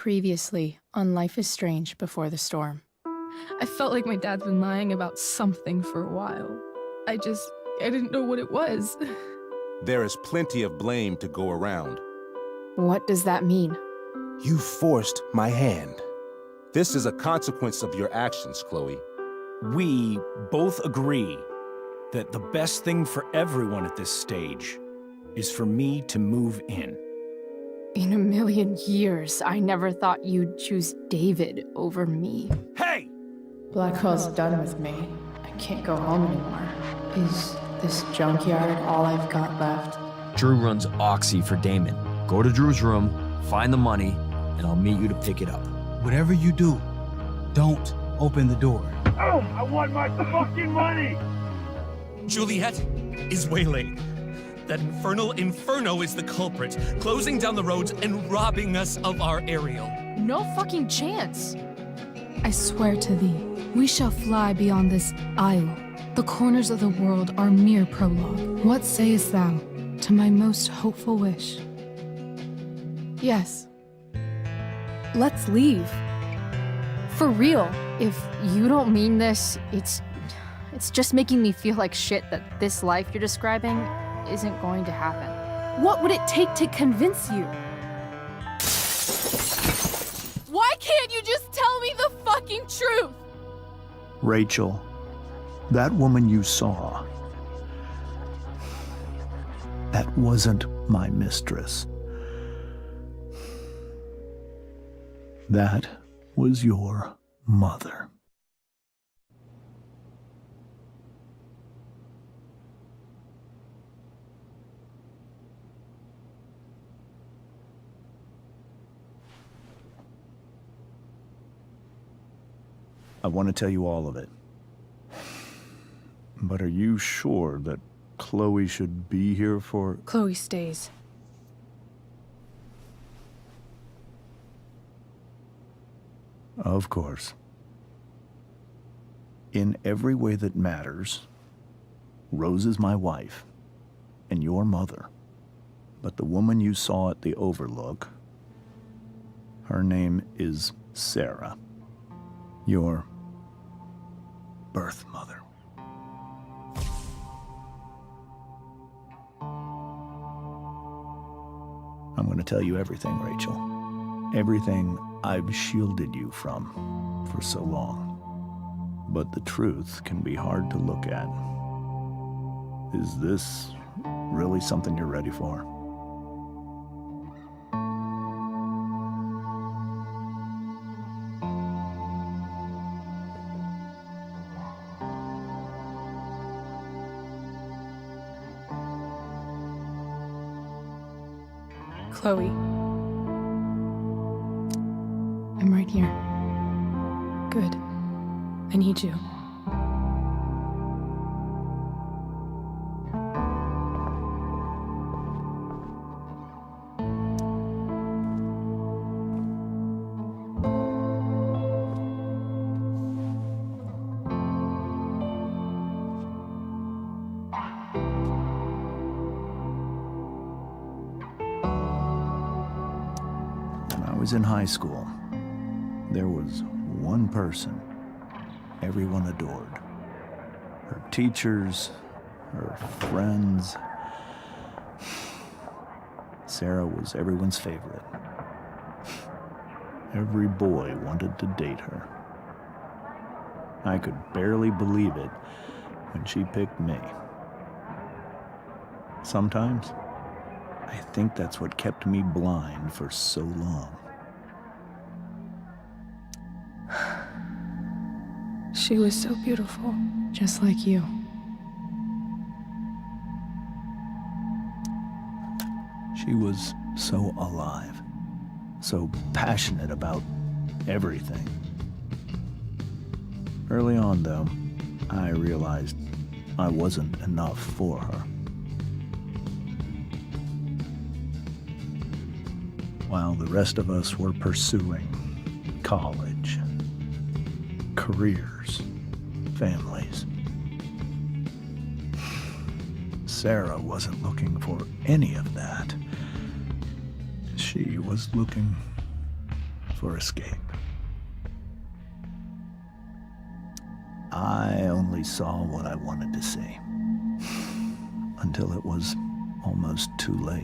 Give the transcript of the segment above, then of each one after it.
Previously on Life is Strange Before the Storm. I felt like my dad's been lying about something for a while. I didn't know what it was. There is plenty of blame to go around. What does that mean? You forced my hand. This is a consequence of your actions, Chloe. We both agree that the best thing for everyone at this stage is for me to move in. In a million years, I never thought you'd choose David over me. Hey! Blackwell's done with me. I can't go home anymore. Is this junkyard all I've got left? Drew runs Oxy for Damon. Go to Drew's room, find the money, and I'll meet you to pick it up. Whatever you do, don't open the door. Oh, I want my fucking money! Juliet is waylaid. That infernal Inferno is the culprit, closing down the roads and robbing us of our aerial. No fucking chance. I swear to thee, we shall fly beyond this isle. The corners of the world are mere prologue. What sayest thou to my most hopeful wish? Yes. Let's leave. For real. If you don't mean this, it's just making me feel like shit that this life you're describing isn't going to happen. What would it take to convince you? Why can't you just tell me the fucking truth? Rachel, that woman you saw, that wasn't my mistress. That was your mother. I want to tell you all of it. But are you sure that Chloe should be here for... Chloe stays. Of course. In every way that matters, Rose is my wife and your mother. But the woman you saw at the Overlook, her name is Sarah, your birth mother. I'm going to tell you everything, Rachel. Everything I've shielded you from for so long. But the truth can be hard to look at. Is this really something you're ready for? Chloe. I'm right here. Good. I need you. When I was in high school, there was one person everyone adored. Her teachers, her friends. Sarah was everyone's favorite. Every boy wanted to date her. I could barely believe it when she picked me. Sometimes, I think that's what kept me blind for so long. She was so beautiful, just like you. She was so alive, so passionate about everything. Early on, though, I realized I wasn't enough for her. While the rest of us were pursuing college, careers, families, Sarah wasn't looking for any of that. She was looking for escape. I only saw what I wanted to see, until it was almost too late.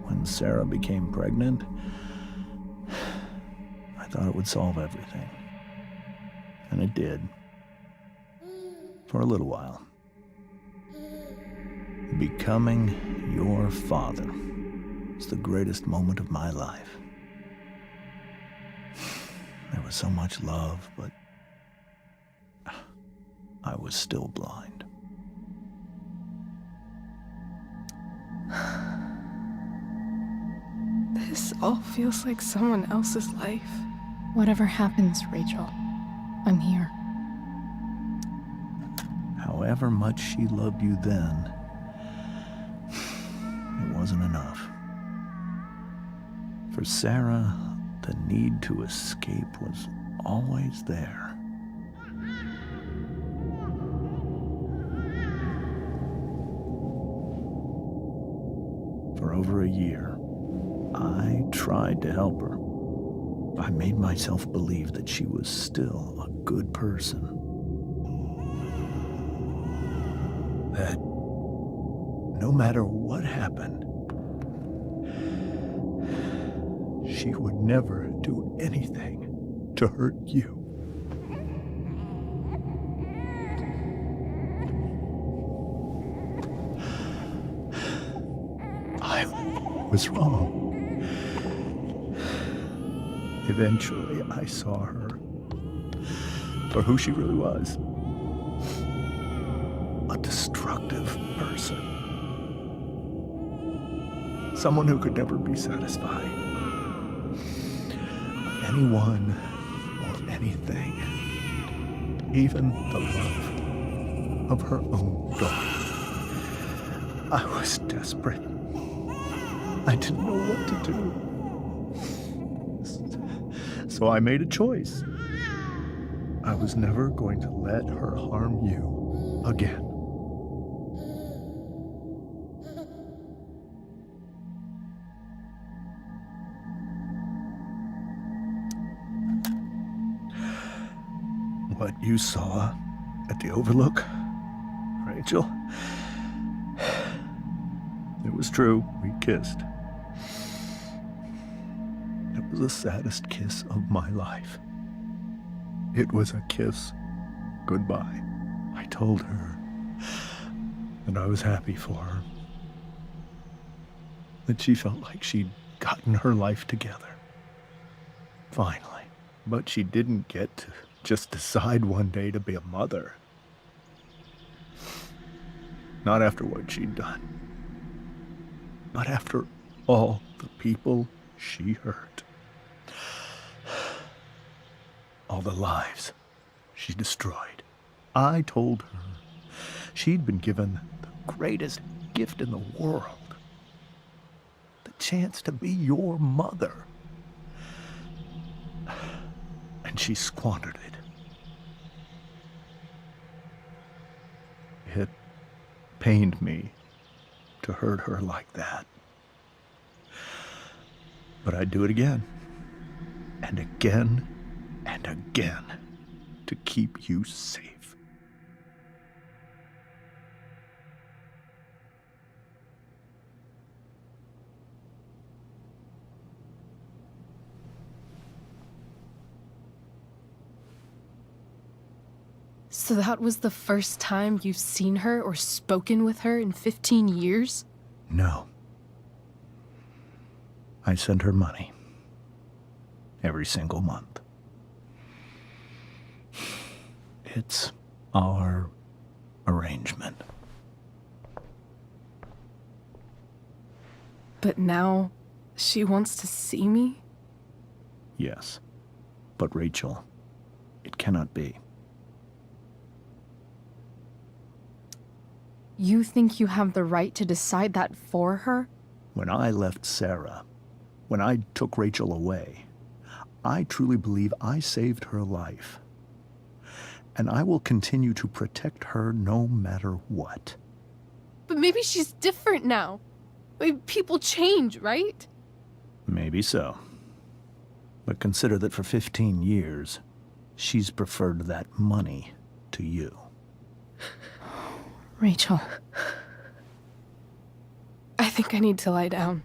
When Sarah became pregnant, I thought it would solve everything. And it did. For a little while. Becoming your father was the greatest moment of my life. There was so much love, but I was still blind. This all feels like someone else's life. Whatever happens, Rachel, I'm here. However much she loved you then, it wasn't enough. For Sarah, the need to escape was always there. For over a year, I tried to help her. I made myself believe that she was still a good person. That no matter what happened, she would never do anything to hurt you. I was wrong. Eventually, I saw her for who she really was. A destructive person. Someone who could never be satisfied. Anyone or anything. Even the love of her own daughter. I was desperate. I didn't know what to do. So I made a choice. I was never going to let her harm you again. What you saw at the Overlook, Rachel, it was true. We kissed. It was the saddest kiss of my life. It was a kiss goodbye. I told her that I was happy for her. That she felt like she'd gotten her life together. Finally. But she didn't get to just decide one day to be a mother. Not after what she'd done. But after all the people she hurt. All the lives she destroyed. I told her she'd been given the greatest gift in the world. The chance to be your mother. And she squandered it. It pained me to hurt her like that. But I'd do it again. And again and again to keep you safe. So that was the first time you've seen her or spoken with her in 15 years? No. I sent her money. Every single month. It's our arrangement. But now she wants to see me? Yes. But Rachel, it cannot be. You think you have the right to decide that for her? When I left Sarah, when I took Rachel away, I truly believe I saved her life. And I will continue to protect her no matter what. But Maybe she's different now. People change, right? Maybe so. But consider that for 15 years, she's preferred that money to you. Rachel. I think I need to lie down.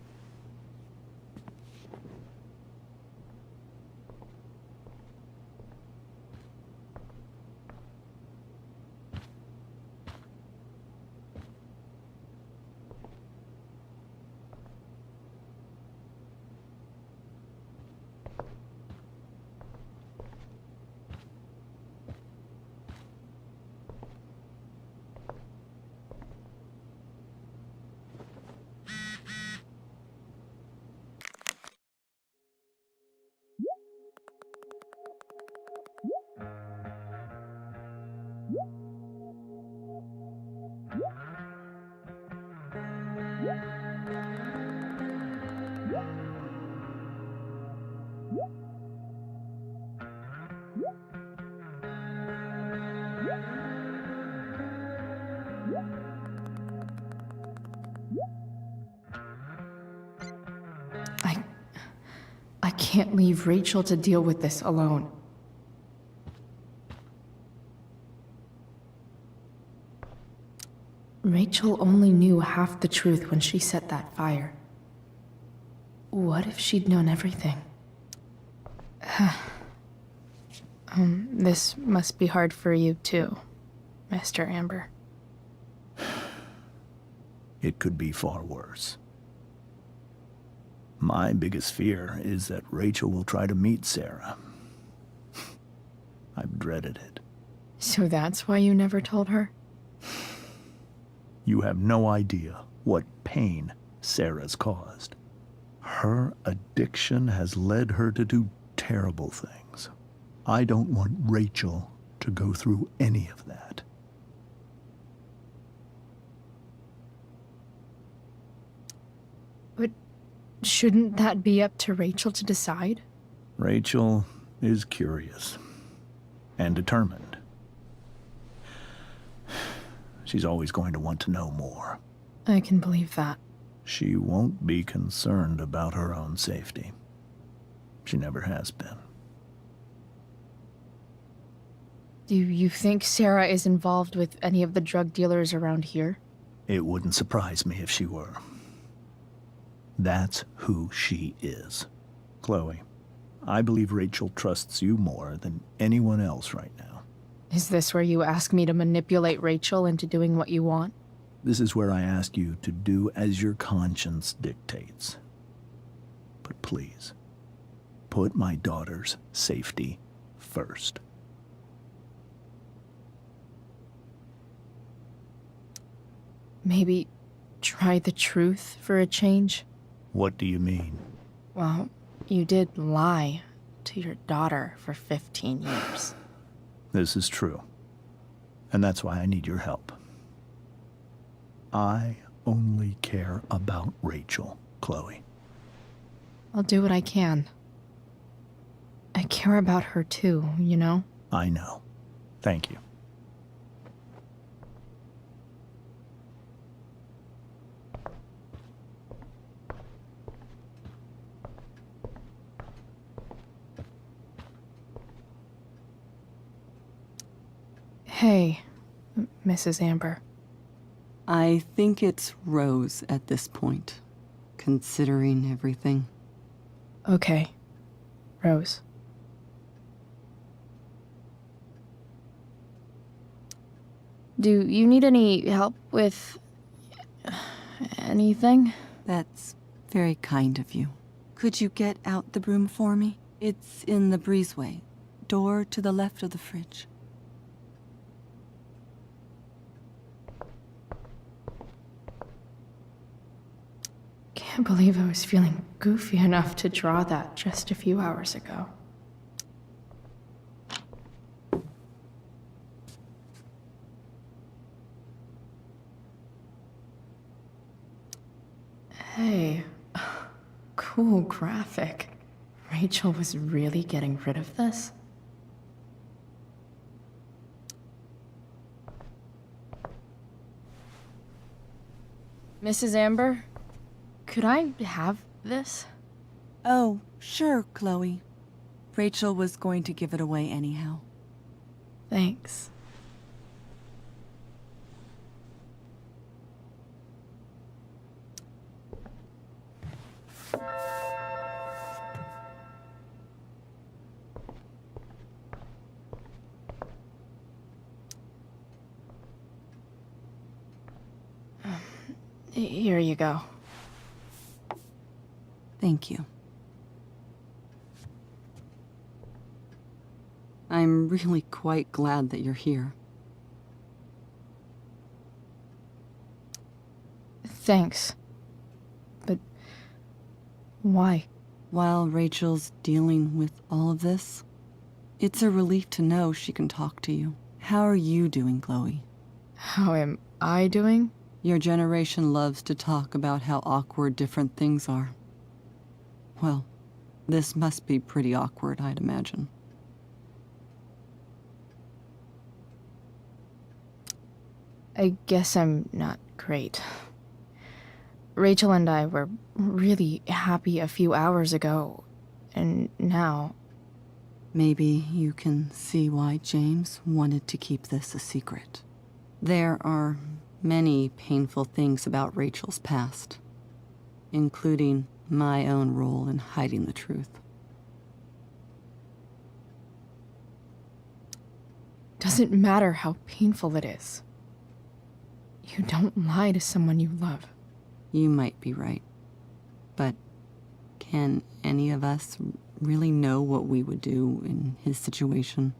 I can't leave Rachel to deal with this alone. Rachel only knew half the truth when she set that fire. What if she'd known everything? This must be hard for you too, Mr. Amber. It could be far worse. My biggest fear is that Rachel will try to meet Sarah. I've dreaded it. So that's why you never told her? You have no idea what pain Sarah's caused. Her addiction has led her to do terrible things. I don't want Rachel to go through any of that. But shouldn't that be up to Rachel to decide? Rachel is curious and determined. She's always going to want to know more. I can believe that. She won't be concerned about her own safety. She never has been. Do you think Sarah is involved with any of the drug dealers around here? It wouldn't surprise me if she were. That's who she is. Chloe, I believe Rachel trusts you more than anyone else right now. Is this where you ask me to manipulate Rachel into doing what you want? This is where I ask you to do as your conscience dictates. But please, put my daughter's safety first. Maybe try the truth for a change? What do you mean? Well, you did lie to your daughter for 15 years. This is true. And that's why I need your help. I only care about Rachel, Chloe. I'll do what I can. I care about her too, you know? I know. Thank you. Hey, Mrs. Amber. I think it's Rose at this point, considering everything. Okay, Rose. Do you need any help with anything? That's very kind of you. Could you get out the broom for me? It's in the breezeway, door to the left of the fridge. Can't believe I was feeling goofy enough to draw that just a few hours ago. Hey, cool graphic. Rachel was really getting rid of this? Mrs. Amber, could I have this? Oh, sure, Chloe. Rachel was going to give it away anyhow. Thanks. Here you go. Thank you. I'm really quite glad that you're here. Thanks. But why? While Rachel's dealing with all of this, it's a relief to know she can talk to you. How are you doing, Chloe? How am I doing? Your generation loves to talk about how awkward different things are. Well, this must be pretty awkward, I'd imagine. I guess I'm not great. Rachel and I were really happy a few hours ago, and now... Maybe you can see why James wanted to keep this a secret. There are many painful things about Rachel's past, including my own role in hiding the truth. Doesn't matter how painful it is. You don't lie to someone you love. You might be right, but can any of us really know what we would do in his situation?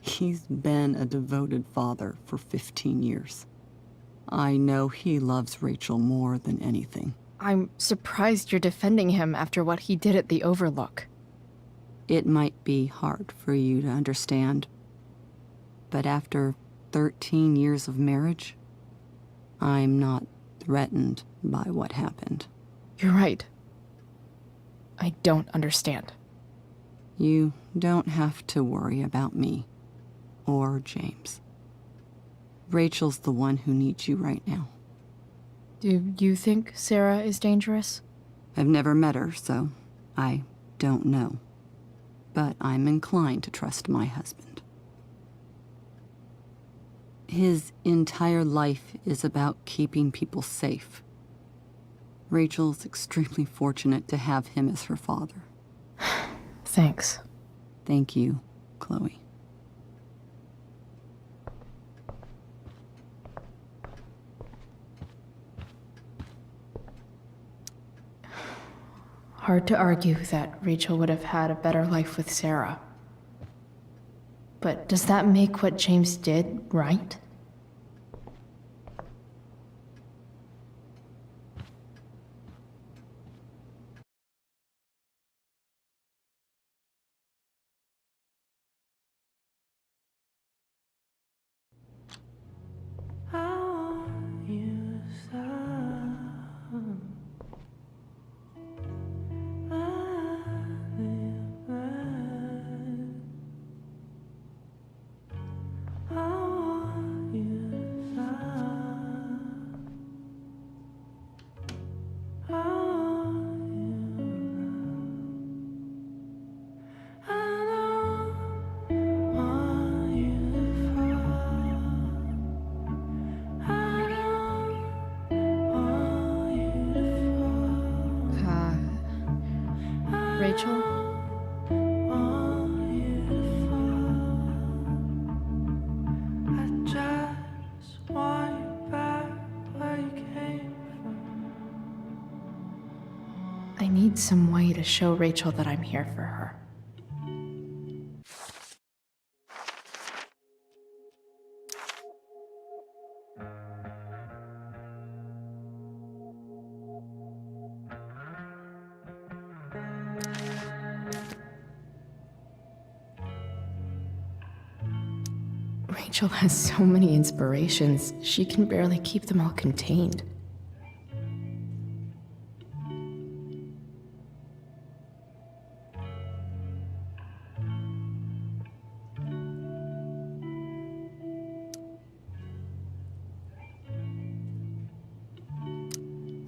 He's been a devoted father for 15 years. I know he loves Rachel more than anything. I'm surprised you're defending him after what he did at the Overlook. It might be hard for you to understand, but after 13 years of marriage, I'm not threatened by what happened. You're right. I don't understand. You don't have to worry about me or James. Rachel's the one who needs you right now. Do you think Sarah is dangerous? I've never met her, so I don't know. But I'm inclined to trust my husband. His entire life is about keeping people safe. Rachel's extremely fortunate to have him as her father. Thanks. Thank you, Chloe. Hard to argue that Rachel would have had a better life with Sarah. But does that make what James did right? Rachel? I need some way to show Rachel that I'm here for her. Rachel has so many inspirations, she can barely keep them all contained.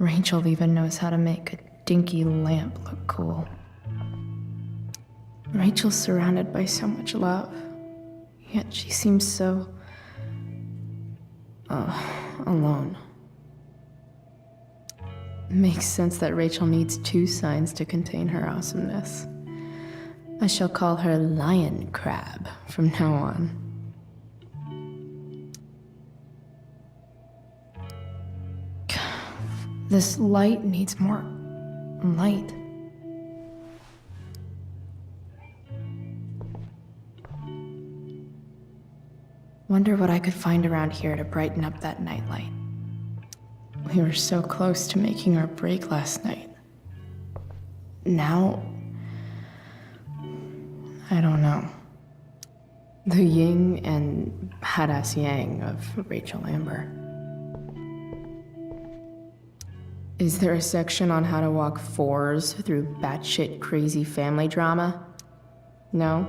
Rachel even knows how to make a dinky lamp look cool. Rachel's surrounded by so much love, yet she seems so... alone. Makes sense that Rachel needs 2 signs to contain her awesomeness. I shall call her Lion Crab from now on. This light needs more light. Wonder what I could find around here to brighten up that nightlight. We were so close to making our break last night. Now, I don't know. The yin and badass yang of Rachel Amber. Is there a section on how to walk 4s through batshit crazy family drama? No?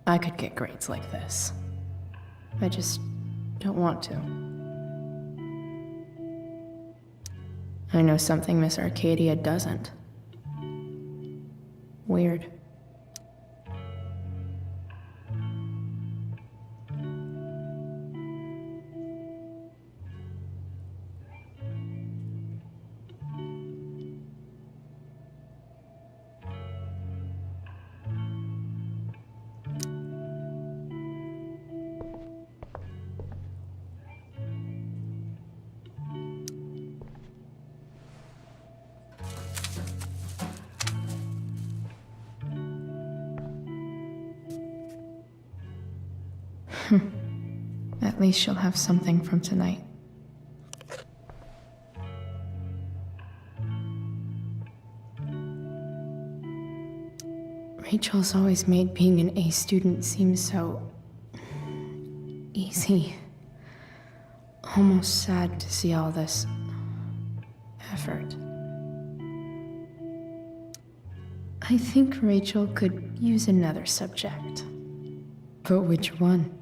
I could get grades like this. I just don't want to. I know something Miss Arcadia doesn't. Weird. At least she'll have something from tonight. Rachel's always made being an A student seem so... easy. Almost sad to see all this... effort. I think Rachel could use another subject. But which one?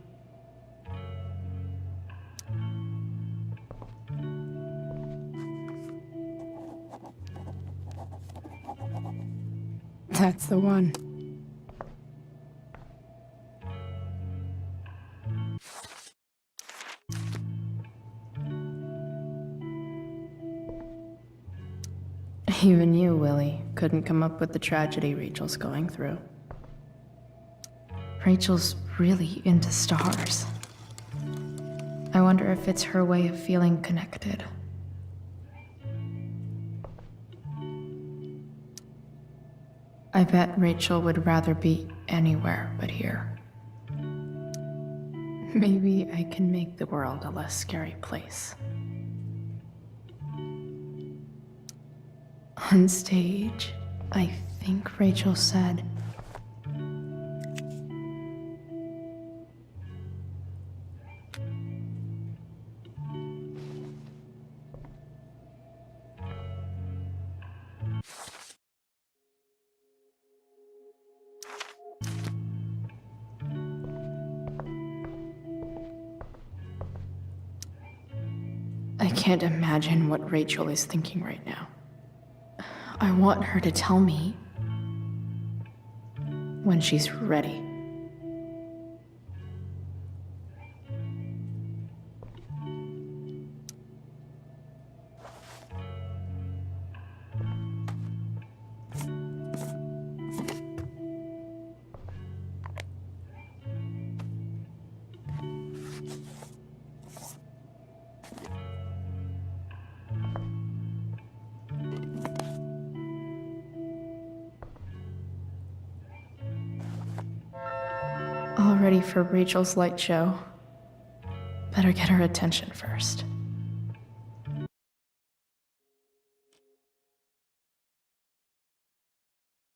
That's the one. Even you, Willie, couldn't come up with the tragedy Rachel's going through. Rachel's really into stars. I wonder if it's her way of feeling connected. I bet Rachel would rather be anywhere but here. Maybe I can make the world a less scary place. On stage, I think Rachel said, I can't imagine what Rachel is thinking right now. I want her to tell me when she's ready. All ready for Rachel's light show. Better get her attention first.